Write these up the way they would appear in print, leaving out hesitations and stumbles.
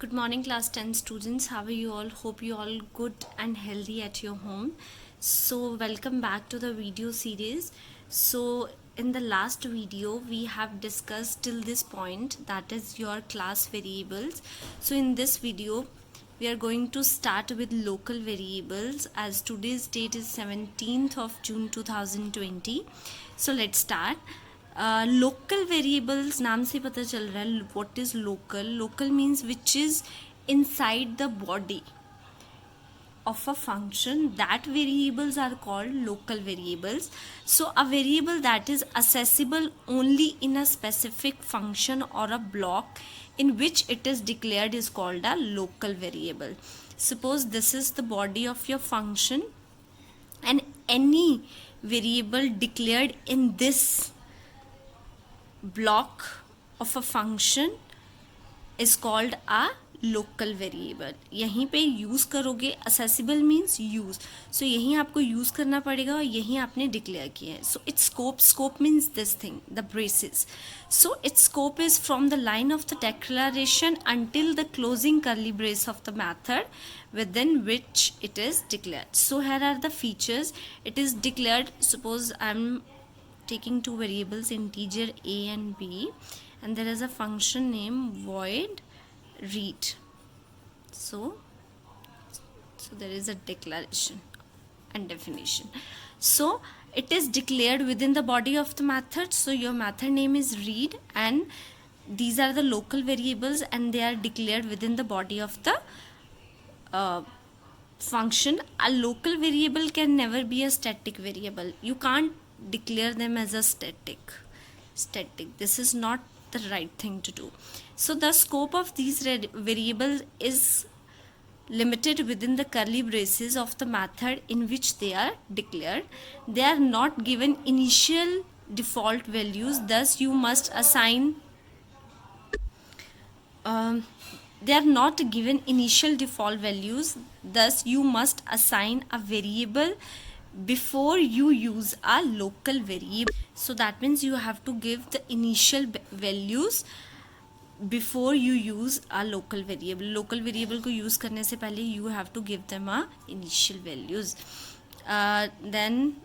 Good morning, class 10 students. How are you all? Hope you all good and healthy at your home. So welcome back to the video series. So in the last video we have discussed till this point, that is your class variables. So in this video we are going to start with local variables, as today's date is 17th of June 2020. So let's start. Local variables नाम से पता चल रहा है what is local. Local means which is inside the body of a function. That variables are called local variables. So a variable that is accessible only in a specific function or a block in which it is declared is called a local variable. Suppose this is the body of your function and any variable declared in this block of a function is called a local variable. यहीं पे use करोगे, accessible means use, सो यहीं आपको use करना पड़ेगा और यहीं आपने डिक्लेयर किया है. So it's scope means this thing, the braces. So it's scope is from the line of the declaration until the closing curly brace of the method within which it is declared. So here are the features. It is declared, suppose I'm taking two variables, integer a and b, and there is a function name void read. So there is a declaration and definition. So it is declared within the body of the method. So your method name is read and these are the local variables and they are declared within the body of the function. A local variable can never be a static variable. You can't declare them as a static. This is not the right thing to do. So the scope of these variables is limited within the curly braces of the method in which they are declared. They are not given initial default values, thus you must assign they are not given initial default values, thus you must assign a variable before you use a local variable. So that means you have to give the initial values before you use a local variable. Local variable को use करने से पहले you have to give them a initial values. Then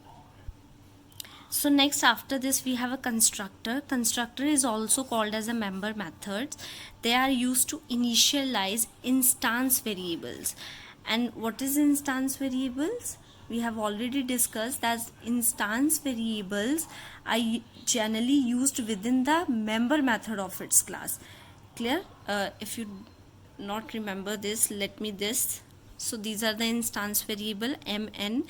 so next after this we have a constructor. Constructor is also called as a member methods. They are used to initialize instance variables. And what is instance variables? We have already discussed that instance variables are generally used within the member method of its class. Clear? If you not remember this, let me this. So these are the instance variable mn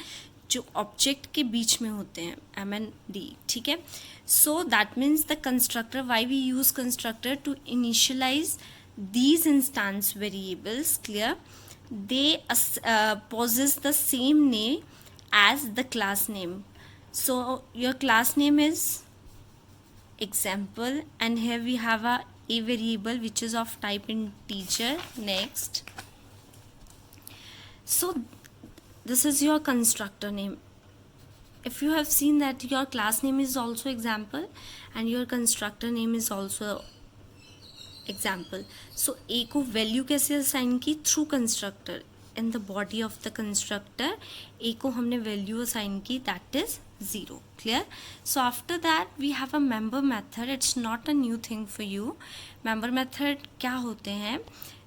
जो object के बीच में होते हैं, M N D. ठीक है. So that means the constructor, why we use constructor to initialize these instance variables. Clear? They possess the same name as the class name. So your class name is example and here we have a variable which is of type integer. Next, so this is your constructor name. If you have seen that your class name is also example and your constructor name is also example. So a को value कैसे assign की? Through constructor. In the body of the constructor a को हमने value assign की, that is 0. Clear? So after that we have a member method. It's not a new thing for you. Member method क्या होते हैं?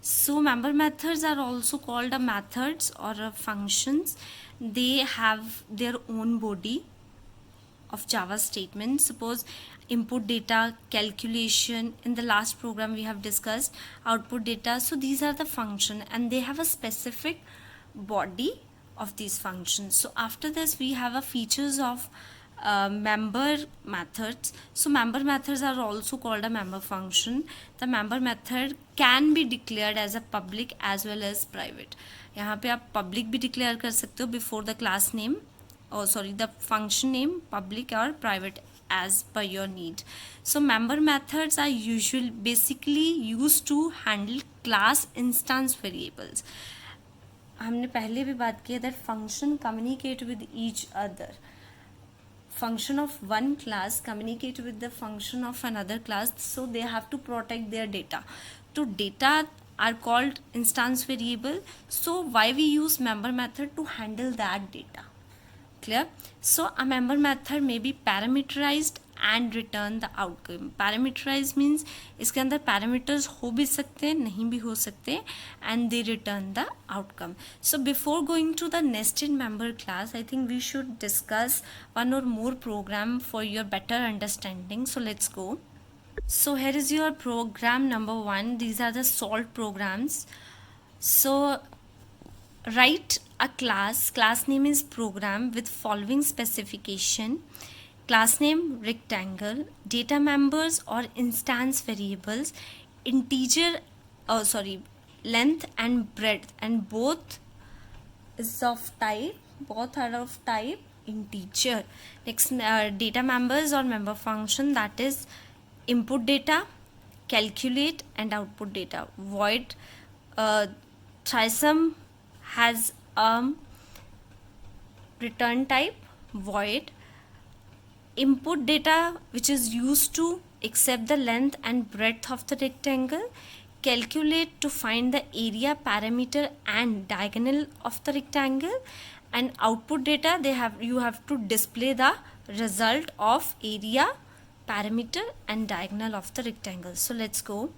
So member methods are also called a methods or a functions. They have their own body of Java statements. Suppose input data, calculation. In the last program we have discussed output data. So these are the function and they have a specific body of these functions. So after this we have a features of member methods. So member methods are also called a member function. The member method can be declared as a public as well as private. यहाँ पे आप public भी declare कर सकते हो before the class name, or sorry, the function name, public or private as per your need. So member methods are basically used to handle class instance variables. हमने पहले भी बात की that function communicate with each other. Function of one class communicate with the function of another class, so they have to protect their data. तो data are called instance variable. So why we use member method to handle that data? Clear? So a member method may be parameterized and return the outcome. Parameterized means इसके अंदर parameters हो भी सकते हैं, नहीं भी हो सकते, and they return the outcome. So before going to the nested member class, I think we should discuss one or more program for your better understanding. So let's go. So here is your program number 1. These are the solved programs. So write a class name is program with following specification: class name rectangle, data members or instance variables, integer length and breadth, and both are of type integer. Next, data members or member function, that is input data, calculate, and output data. Void Trisome has return type void. Input data, which is used to accept the length and breadth of the rectangle. Calculate, to find the area, parameter, and diagonal of the rectangle. And output data, you have to display the result of area, parameter, and diagonal of the rectangle. So let's go.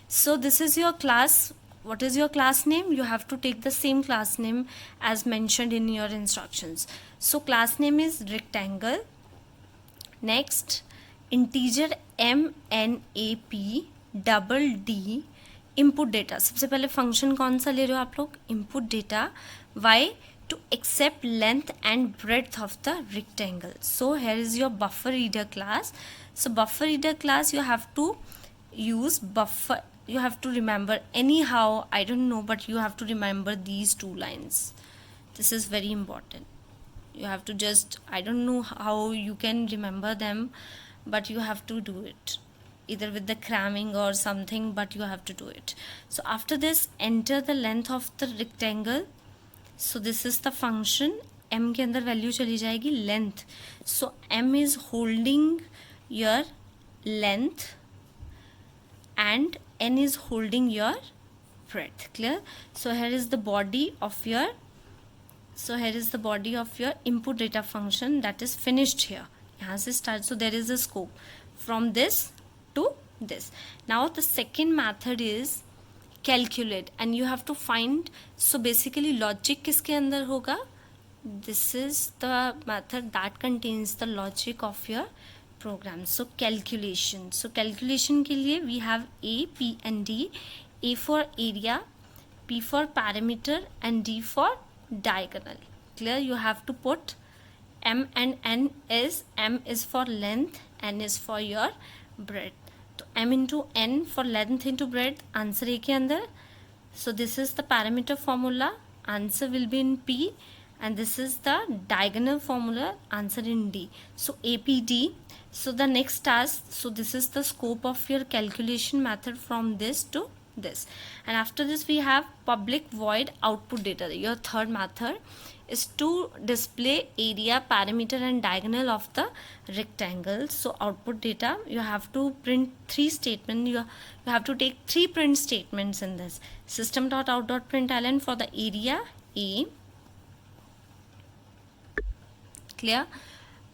So this is your class. What is your class name? You have to take the same class name as mentioned in your instructions. So class name is rectangle. Next, integer MNAP double D input data. सबसे पहले function कौन सा ले रहे हो आप लोग? Input data. Why? To accept length and breadth of the rectangle. So here is your buffer reader class. So buffer reader class, you have to use buffer. You have to remember anyhow, I don't know, but you have to remember these two lines. This is very important. You have to just, I don't know how you can remember them, but you have to do it either with the cramming or something, but you have to do it. So after this, enter the length of the rectangle. So this is the function. M के अंदर value चली जाएगी length. So M is holding your length and N is holding your breadth. Clear? So here is the body of your input data function that is finished here. यहाँ से start. So there is a scope from this to this. Now the second method is calculate, and you have to find. So basically logic किसके अंदर होगा? This is the method that contains the logic of your program. So calculation. So calculation के लिए we have A, P and D. A for area, P for parameter, and D for diagonal. Clear? You have to put M and N is M is for length, N is for your breadth. So M into N for length into breadth. Answer A के अंदर. So this is the parameter formula. Answer will be in P, and this is the diagonal formula. Answer in D. So APD. So the next task. So this is the scope of your calculation method from this to this, and after this we have public void output data. Your third method is to display area, parameter, and diagonal of the rectangle. So output data, you have to print 3 statements. You have to take 3 print statements in this. System.out.println for the area A. Clear?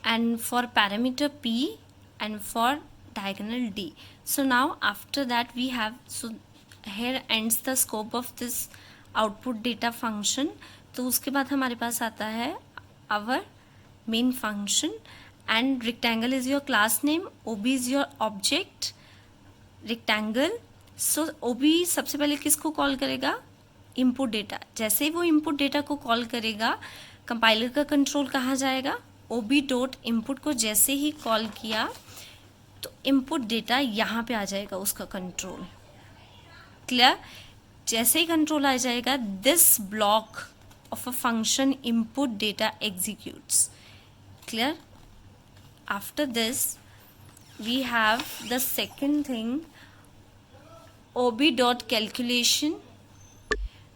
And for parameter P, and for diagonal D. So now after that we have, so here ends the scope of this output data function. तो उसके बाद हमारे पास आता है our main function, and rectangle is your class name, OB is your object, rectangle. So OB सबसे पहले किसको call करेगा? input data. जैसे ही वो input data को कॉल करेगा, कंपाइलर का कंट्रोल कहाँ जाएगा? OB डॉट इनपुट को जैसे ही कॉल किया तो इनपुट डेटा यहाँ पे आ जाएगा, उसका कंट्रोल. क्लियर? जैसे ही कंट्रोल आ जाएगा, this block of a function input data executes. Clear? After this we have the second thing, ob dot calculation.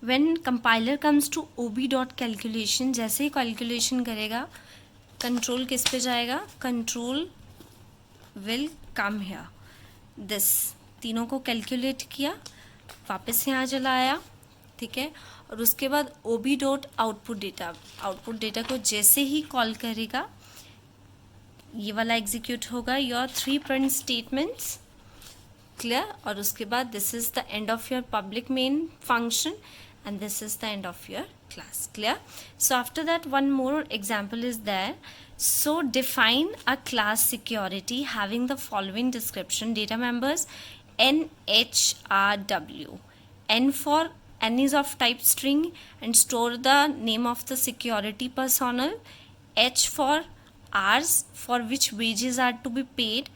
When compiler comes to ob dot calculation, जैसे ही calculation करेगा, control किस पे जाएगा? Control will come here. This तीनों को calculate किया, वापस यहाँ चला आया, ठीक है। और उसके बाद ओबी डॉट आउटपुट डेटा को जैसे ही कॉल करेगा ये वाला एग्जीक्यूट होगा, योर 3 प्रिंट स्टेटमेंट्स, क्लियर। और उसके बाद this is the end of your public main function and this is the end of your class, clear. So after that one more example is there. So define a class security having the following description: data members NHRW, N for N is of type string and store the name of the security personnel, H for hours for which wages are to be paid,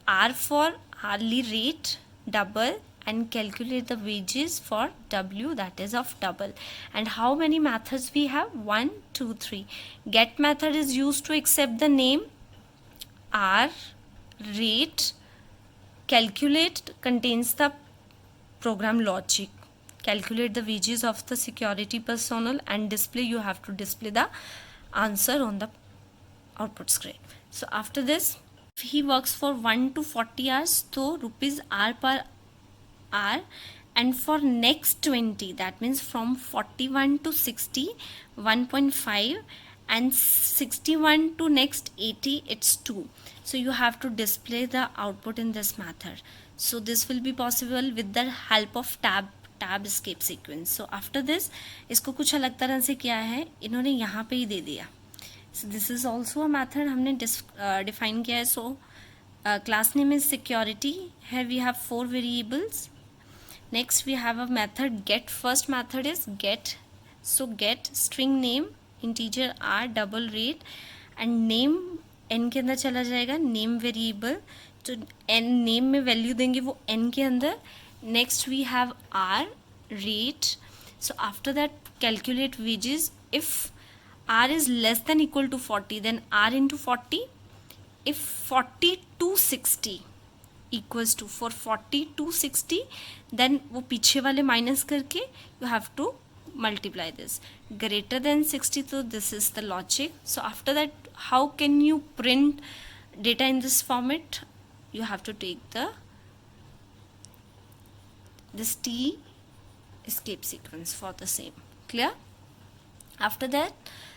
R for hourly rate double, and calculate the wages for W, that is of double. And how many methods we have? 1 2 3. Get method is used to accept the name, R, rate. Calculate contains the program logic, calculate the wages of the security personnel, and display, you have to display the answer on the output screen. So after this, if he works for 1 to 40 hours, so rupees R per hour, and for next 20, that means from 41 to 60, 1.5, and 61 to next 80, it's 2. So you have to display the output in this method. So this will be possible with the help of tab escape sequence. So after this, इसको कुछ अलग तरह से क्या है, इन्होंने यहाँ पे ही दे दिया. So this is also a method हमने define किया है. So class name is security. Here we have 4 variables. Next we have a method get. First method is get. So get string name, integer R, double rate, and name n के अंदर चला जाएगा, name variable. तो n name में value देंगे वो n के अंदर. Next we have R, rate. So after that calculate wages. If R is less than equal to 40, then R into 40. If 40 to 60 equals to, for 40 to 60, then वो पीछे वाले minus करके you have to multiply this. Greater than 60, so this is the logic. So after that, how can you print data in this format? You have to take this T escape sequence for the same, clear. After that,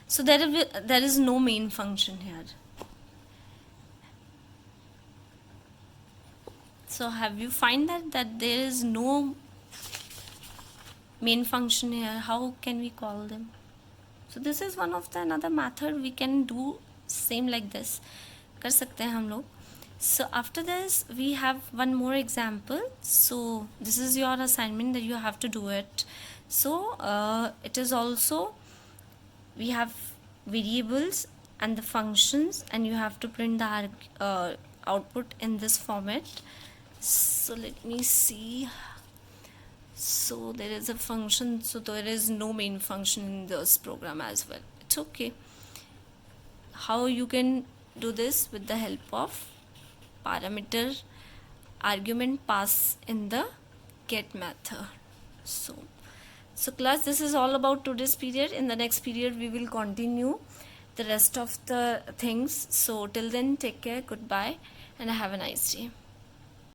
so there is no main function here. So have you find that there is no main function here? How can we call them? So this is one of the another method we can do same like this. कर सकते हैं हम लोग. So after this we have one more example. So this is your assignment that you have to do it. So it is also, we have variables and the functions, and you have to print the output in this format. So let me see. So there is a function, so there is no main function in this program as well. It's okay. How you can do this? With the help of parameter argument pass in the get method. So class, this is all about today's period. In the next period we will continue the rest of the things. So till then, take care, goodbye, and have a nice day.